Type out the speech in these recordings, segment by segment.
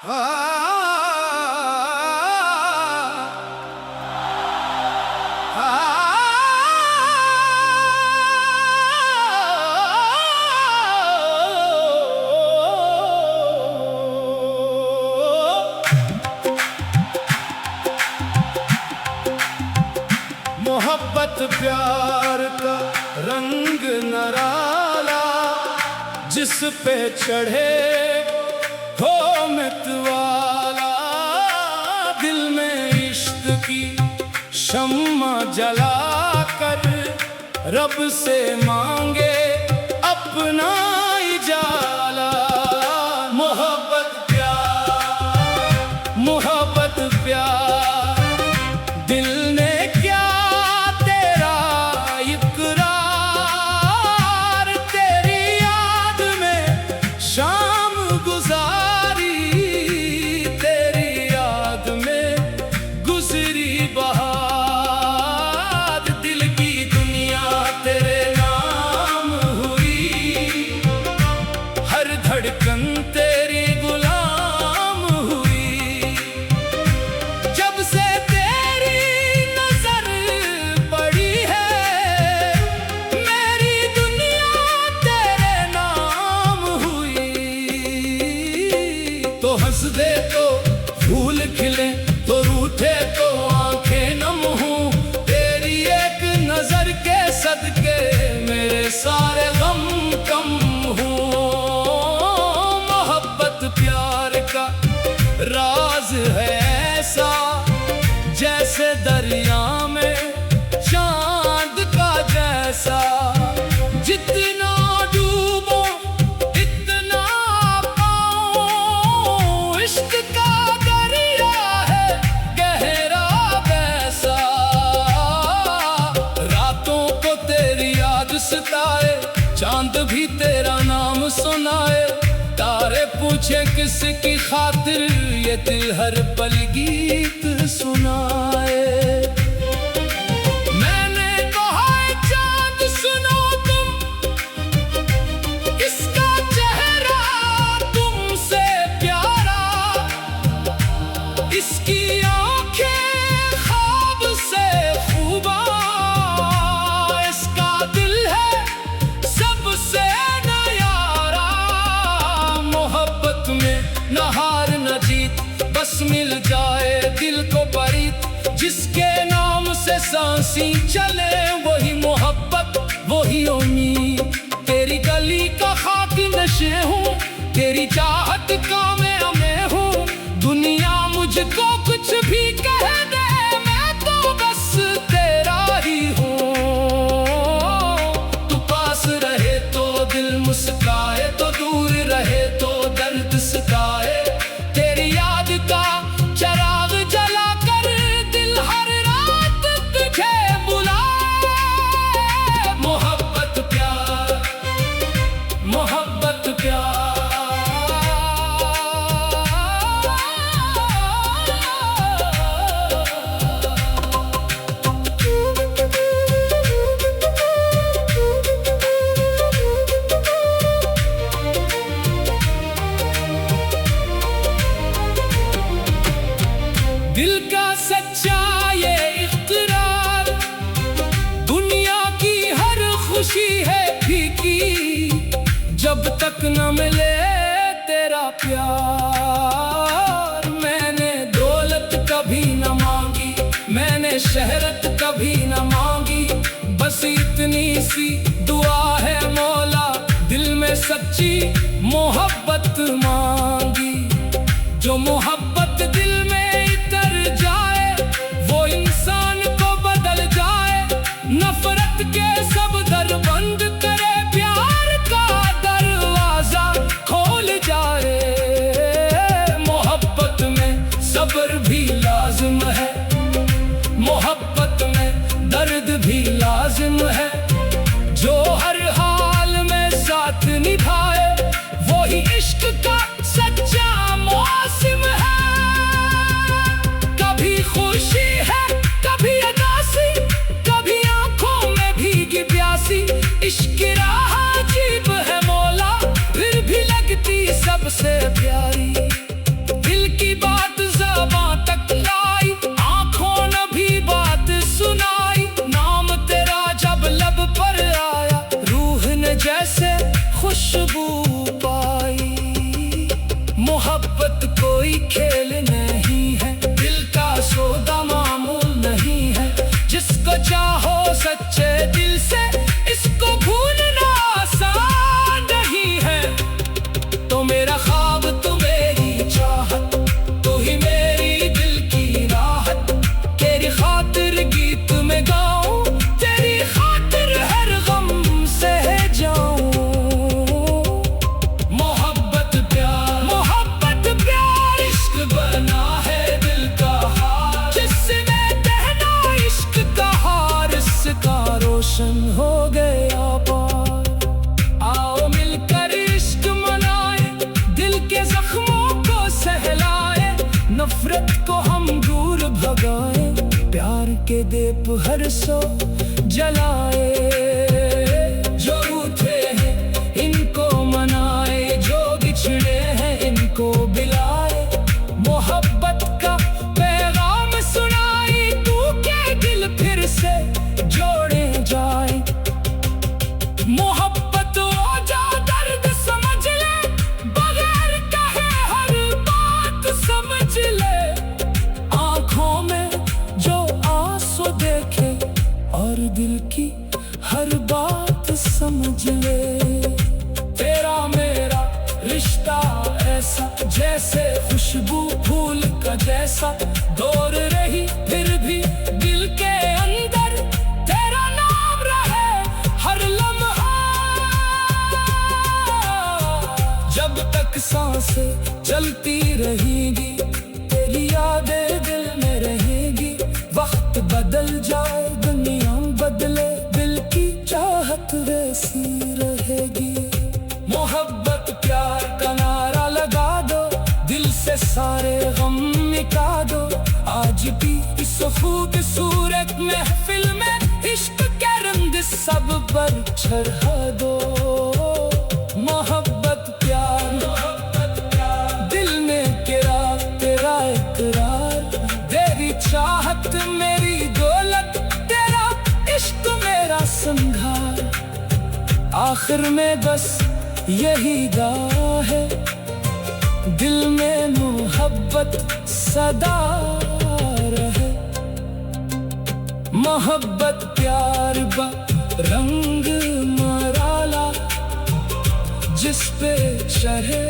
मोहब्बत प्यार का रंग नराला, जिस पे चढ़े हो मतवाला, दिल में इश्क की शम्मा जला कर रब से मांगे अपना इजाला। मोहब्बत प्यार दिल ने क्या तेरा इकरार, तेरी याद में शाम गुजारी, तेरी याद में गुजरी बहार। दिल की दुनिया तेरे नाम हुई, हर धड़कन तेरी गुलाम हुई। जब से तेरी नजर पड़ी है, मेरी दुनिया तेरे नाम हुई। तो हंस दे तो फूल खिले, तो रूठे तो आंखें नम हूं, तेरी एक नजर के सदके मेरे सारे गम कम हूं। मोहब्बत प्यार का राज है ऐसा, जैसे दरिया में चांद का जैसा। जितना डूबो इतना पाऊं, इश्क का दरिया है गहरा वैसा। रातों को तेरी याद सताए, चांद भी तेरा नाम सुनाए। तारे पूछे किसकी खातिर, ये दिल हर पल गीत सुनाए। मैंने कहा चांद सुनो तुम, इसका चेहरा तुमसे प्यारा, इसकी आंखें ख्वाब से खूबा, इसका दिल है सबसे नयारा। मोहब्बत में न हार न जीत, बस मिल जाए दिल को बरीत। जिसके नाम से सांसें चले, वही मोहब्बत वही उम्मीद। तेरी गली का खाक नशे हूँ, तेरी चाहत का मैं हूँ। दुनिया मुझको कुछ भी कह दे, मैं तो बस तेरा ही हूँ। तू पास रहे तो दिल मुस्काए, तो दूर रहे तो दर्द सताए। तेरी याद का चराग जला कर दिल हर रात तुझे बुलाए। मोहब्बत प्यार दिल का सच्चा ये इक़रार, दुनिया की हर खुशी है फीकी, जब तक न मिले तेरा प्यार। मैंने दौलत कभी न मांगी, मैंने शहरत कभी न मांगी, बस इतनी सी दुआ है मौला, दिल में सच्ची मोहब्बत मांगी। जो मोहब्बत दिल में इतर जाए, वो इंसान को बदल जाए। नफरत के सब दर बंद करे, प्यार का दरवाजा खोल जाए। मोहब्बत में सब्र भी लाजिम है, मोहब्बत में दर्द भी लाजिम है। जो हर हाल में साथ निभाए, वही इश्क का सच्चा मौसम है। कभी खुशी है कभी उदासी, कभी आंखों में भीगी प्यासी। इश्क राह अजीब है मौला, फिर भी लगती सबसे प्यारी। दिल खेल नहीं है, दिल का सौदा मामूल नहीं है। जिसको चाहो सच्चे दिल से, इसको भूलना आसान नहीं है। तो मेरा ख्वाब तू मेरी चाहत, तू ही मेरी दिल की राहत। तेरी खातिर गीत में गाऊं, तेरी खातिर हर गम सह जाऊं। मोहब्बत प्यार इश्क बना है दिल का हार, जिसमें बहना इश्क का हार, इसका रोशन हो गया पार। आओ मिलकर इश्क मनाए, दिल के जख्मों को सहलाए, नफरत को हम दूर भगाए, प्यार के दीप हर सो जलाए। जो रूठे हैं इनको मनाए, जो बिछड़े हैं इनको बिलाए। मोहब्बत का पैगाम सुनाई, तू के दिल फिर से जोड़े जाए। मोहब्बत हो जा दर्द समझ ले, बगैर कहे हर बात समझ ले। आंखों में जो आंसू देखे और दिल की हर बात समझ ले। तेरा मेरा रिश्ता ऐसा, जैसे खुशबू फूल का जैसा, दूर रही फिर भी दिल के अंदर तेरा नाम रहे हर लम्हा। जब तक सांसें चलती रहेगी, तेरी यादें दिल में रहेगी। वक्त बदल जाए दुनिया बदले, दिल की चाहत वैसी रहेगी। मोहब्बत प्यार का नारा लगा दो, दिल से सारे गम मिटा दो। आज भी इस खूबसूरत महफिल में इश्क के रंग सब पर चढ़ा दो। मोहब्बत प्यार दिल में गिरा तेरा इकरार, तेरी चाहत मेरी दौलत, तेरा इश्क मेरा संघार। आखिर में बस यही दुआ है, दिल में मोहब्बत सदा रहे। मोहब्बत प्यार बा रंग मराला, जिस पे चढ़े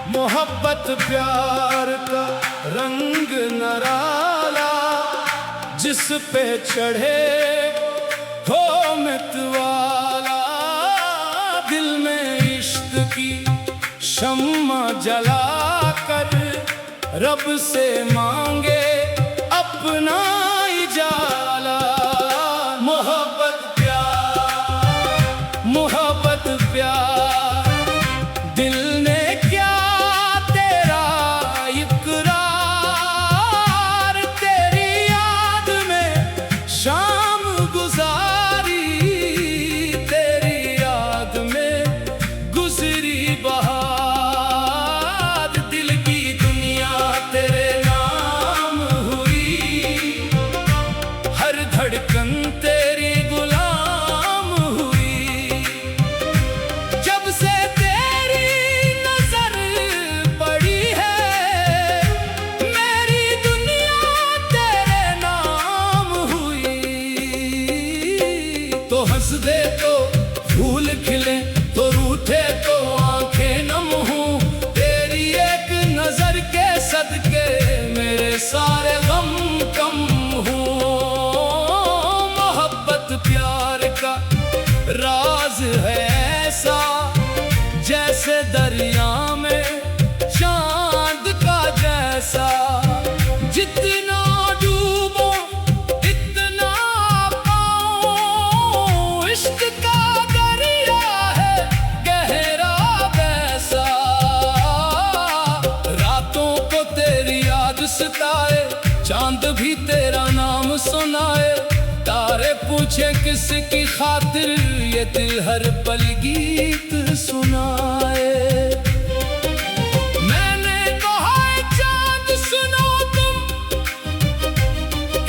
मोहब्बत प्यार का रंग नराला, जिस पे चढ़े हो मितवाला। दिल में इश्क की शम्मा जला कर, रब से मांगे अपना इजाला। मोहब्बत प्यार दिल ने क्या तेरा इकरार, तेरी याद में शाम गुजारी, तेरी याद में गुजरी बहार। दिल की दुनिया तेरे नाम हुई, हर धड़कन तेरी गुलाम हुई। जब से तेरी नजर पड़ी है, मेरी दुनिया तेरे नाम हुई। तो हंस दे तो फूल खिले, तो रूठे तो आंखें नम हूं। तेरी एक नजर के सदके मेरे सारे गम कम हूं। मोहब्बत प्यार का राज है ऐसा, जैसे दरिया में चांद का जैसा। जितना डूबो इतना पाऊं, इश्क का दरिया है गहरा वैसा। रातों को तेरी याद सताए, चांद भी तेरा नाम सुनाए। तारे पूछे किसकी खातिर ये दिल हर पल गीत सुनाए। मैंने कहा चांद सुनो तुम,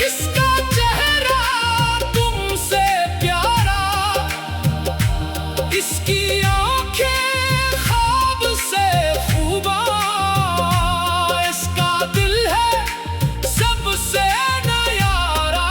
इसका चेहरा तुमसे प्यारा, इसकी आंखें ख्वाब से खूबा, इसका दिल है सबसे न्यारा।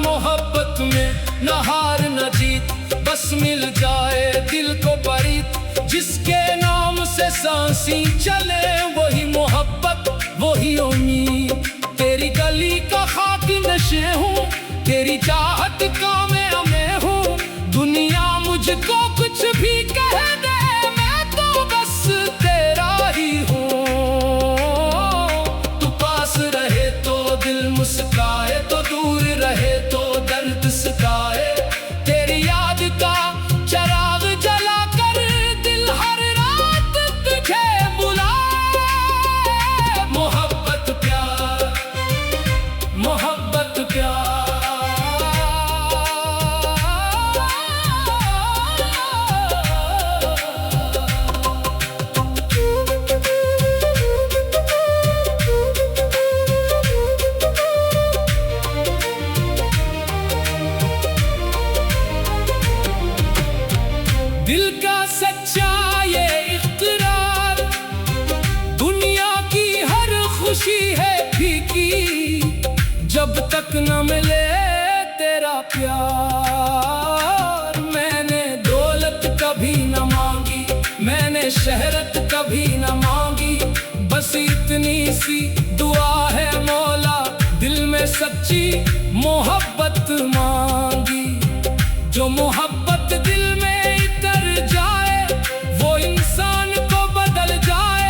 मोहब्बत में न हार न जीत, बस मिल जाए दिल को बरीत, जिसके नाम से सांसें चले वही मोहब्बत वही उम्मीद। तेरी गली का खाकी नशे हूँ, तेरी चाहत का मैं हूँ। दुनिया मुझको कुछ भी कह दे, मैं तो बस तेरा ही हूँ। तू पास रहे तो दिल मुस्काए, तो दूर रहे तो दर्द सिखाए। तेरी याद का चराग जला कर दिल हर रात तुझे बुलाए। मोहब्बत प्यार, मोहब्बत प्यार। दिल का सच्चा ये इक़रार, दुनिया की हर खुशी है फीकी, जब तक न मिले तेरा प्यार। मैंने दौलत कभी न मांगी, मैंने शहरत कभी न मांगी, बस इतनी सी दुआ है मौला, दिल में सच्ची मोहब्बत मांगी। जो मोहब्बत दिल में उतर जाए, वो इंसान को बदल जाए।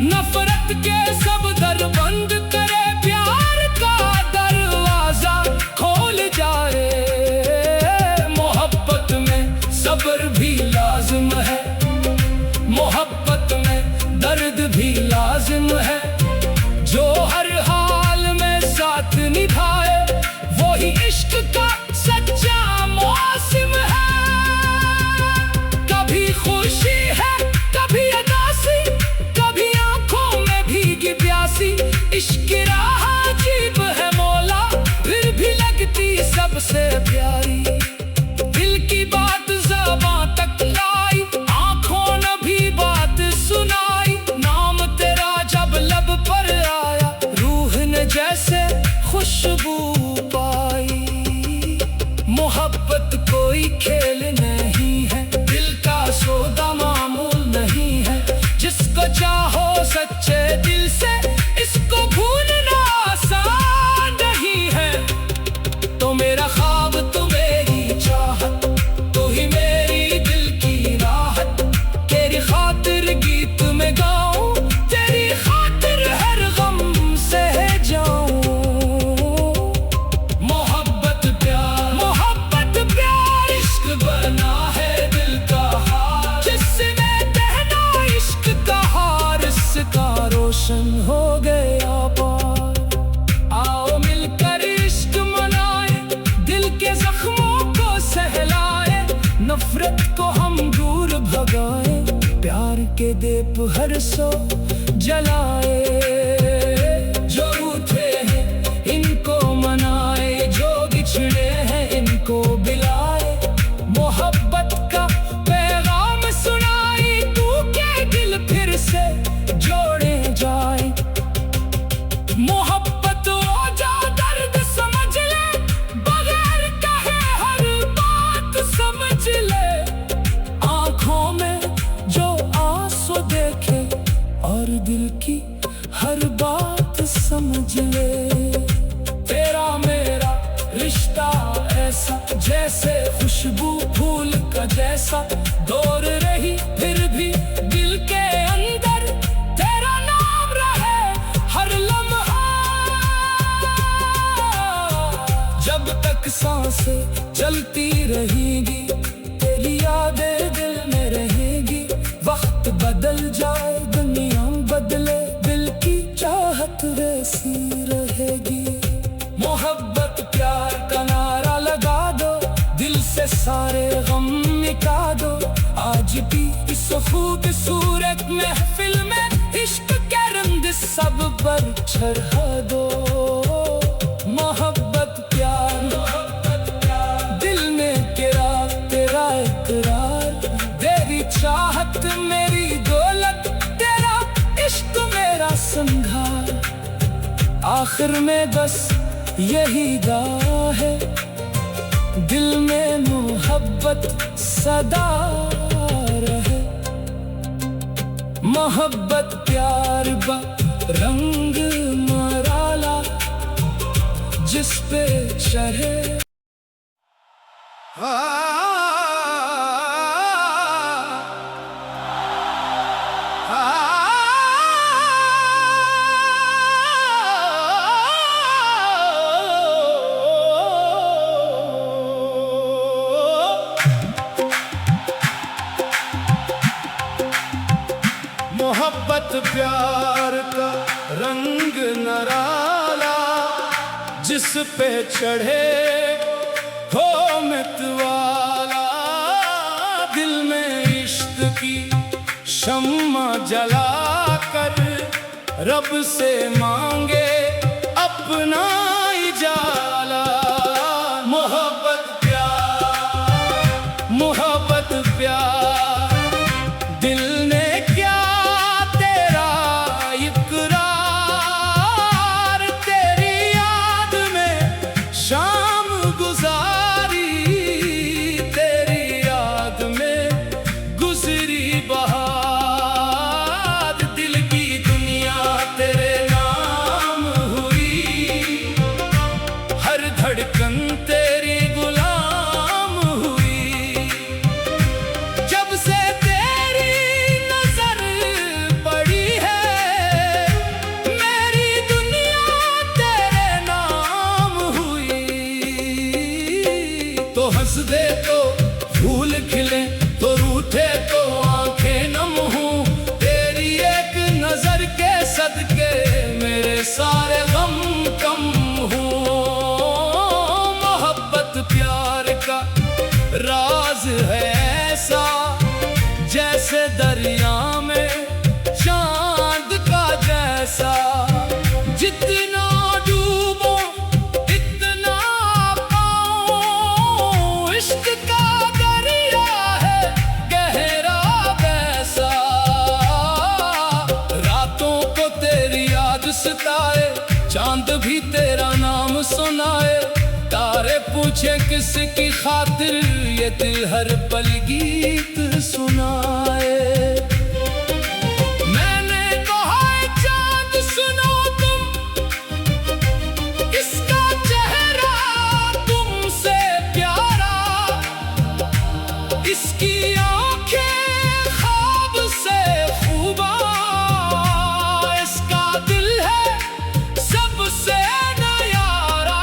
नफरत के सब दर बंद करे, प्यार का दरवाजा खोल जाए। मोहब्बत में सब्र भी लाजिम है, मोहब्बत में दर्द भी लाजिम है। जो हर हाल में साथ निभाए, वही इश्क का सच्चा मौसम है। कभी खुशी है कभी उदासी, कभी आंखों में भीगी प्यासी। इश्क राह अजीब है मौला, फिर भी लगती सबसे प्यारी। दिल की बात ज़बां तक लाई, आंखों ने भी बात सुनाई। नाम तेरा जब लब पर आया, रूह ने जैसे खुशबू पाई। मोहब्बत कोई खेल नहीं है, दिल का सौदा मामूल नहीं है। जिसको चाहो सच्चे दिल से, इसको भूलना आसान नहीं है। तो मेरा ख्वाब तू मेरी चाहत, तू ही मेरी दिल की राहत। तेरी खातिर गीत में गाऊं, तेरी खातिर हर गम सह जाऊं। मोहब्बत प्यार, मोहब्बत प्यार, इश्क बना है दिल का हार। जिसमें बहना इश्क का हार, इसका रोशन हो गया पार। आओ मिलकर इश्क मनाए, दिल के जख्मों को सहलाए। नफरत को हम दूर भगाए, प्यार के दीप हर सो जलाए। जो रूठे हैं इनको मनाए, जो बिछड़े हैं इनको बिलाए। मोहब्बत का पैगाम सुनाई, तू के दिल फिर से जोड़े जाए। मोहब्बत हो जा दर्द समझ ले, बगैर कहे हर बात समझ ले। आंखों में जो आंसू देखे, और दिल की हर बात समझ ले। तेरा मेरा रिश्ता ऐसा, जैसे खुशबू फूल का जैसा। दूर रही फिर भी दिल के अंदर, तेरा नाम रहे हर लम्हा। जब तक सांसें चलती रहेगी, तेरी यादें दिल में रहेगी। वक्त बदल जाए दुनिया बदले, दिल की चाहत वैसी रहेगी। मोहब्बत प्यार का नारा लगा सारे गम मिटा दो। आज भी इस खूबसूरत महफिल में इश्क के रंग सब पर चढ़ा दो। मोहब्बत प्यार दिल में गिरा तेरा इकरार, तेरी चाहत मेरी दौलत, तेरा इश्क मेरा संघार। आखिर में बस यही दुआ है, दिल में मोहब्बत सदा रहे। मोहब्बत प्यार बा रंग मराला जिस पे चढ़े। मोहब्बत प्यार का रंग नराला जिस पे चढ़े हो मितवाला। दिल में इश्क की शम्मा जला कर रब से मांगे अपना उजाला। मोहब्बत प्यार दिल ने क्या तेरा इकरार, तेरी याद में शाम गुजारी, तेरी याद में गुजरी बहार। दिल की दुनिया तेरे नाम हुई, हर धड़कन तेरी गुलाम हुई। जब से तेरी नजर पड़ी है, मेरी दुनिया तेरे नाम हुई। तो हंस दे तो फूल खिले, तो रूठे तो आंखें नम हूं। तेरी एक नजर के सदके मेरे सारे गम कम हूं। मोहब्बत प्यार का राज है ऐसा, जैसे दरिया में चांद का जैसा। जितना डूबो इतना पाऊं, इश्क का दरिया है गहरा वैसा। रातों को तेरी याद सताए, चांद भी तेरा नाम सुनाए। तारे पूछे किसकी खातिर, ये दिल हर पल गीत सुनाए। मैंने कहा चांद सुनो तुम, इसका चेहरा तुमसे प्यारा। इसकी आंखें ख्वाब से खूबा, इसका दिल है सबसे न्यारा।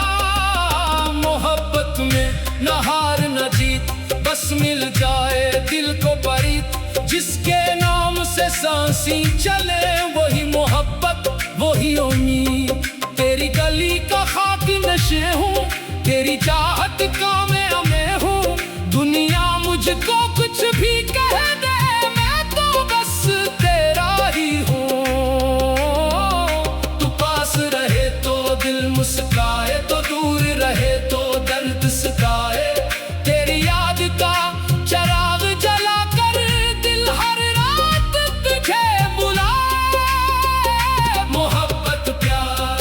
मोहब्बत में न हार न जीत, बस मिल जाए दिल को बरीत। जिसके नाम से सांसी चले, वही मोहब्बत वही उम्मीद। तेरी गली का खाक नशे हूँ, तेरी चाहत का मैं हूँ। दुनिया मुझको कुछ भी कह दे, मैं तो बस तेरा ही हूँ। तू पास रहे तो दिल मुस्काए, तो दूर रहे तो दर्द सताए। तेरी याद का चराग जला कर दिल हर रात तुझे बुलाए। मोहब्बत प्यार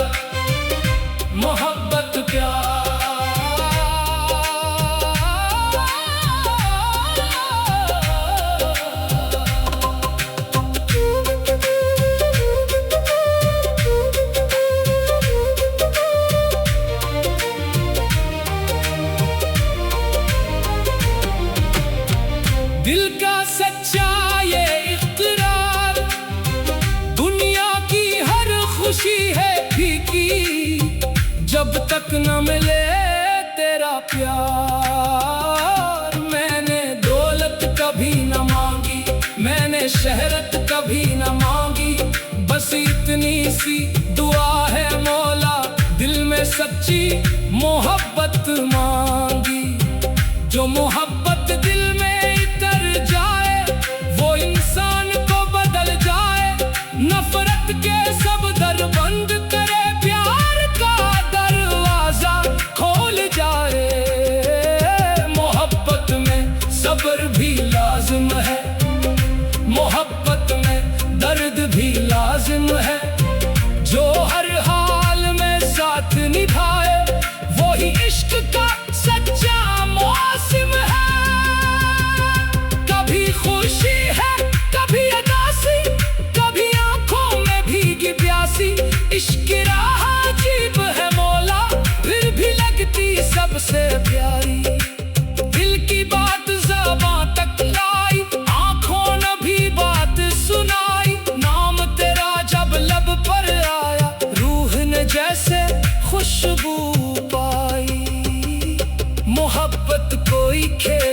दिल का सच्चा ये इक़रार। दुनिया की हर खुशी है फीकी, जब तक न मिले तेरा प्यार। मैंने दौलत कभी न मांगी, मैंने शहरत कभी न मांगी। बस इतनी सी दुआ है मौला, दिल में सच्ची मोहब्बत मांगी। जो मोहब्बत तीखे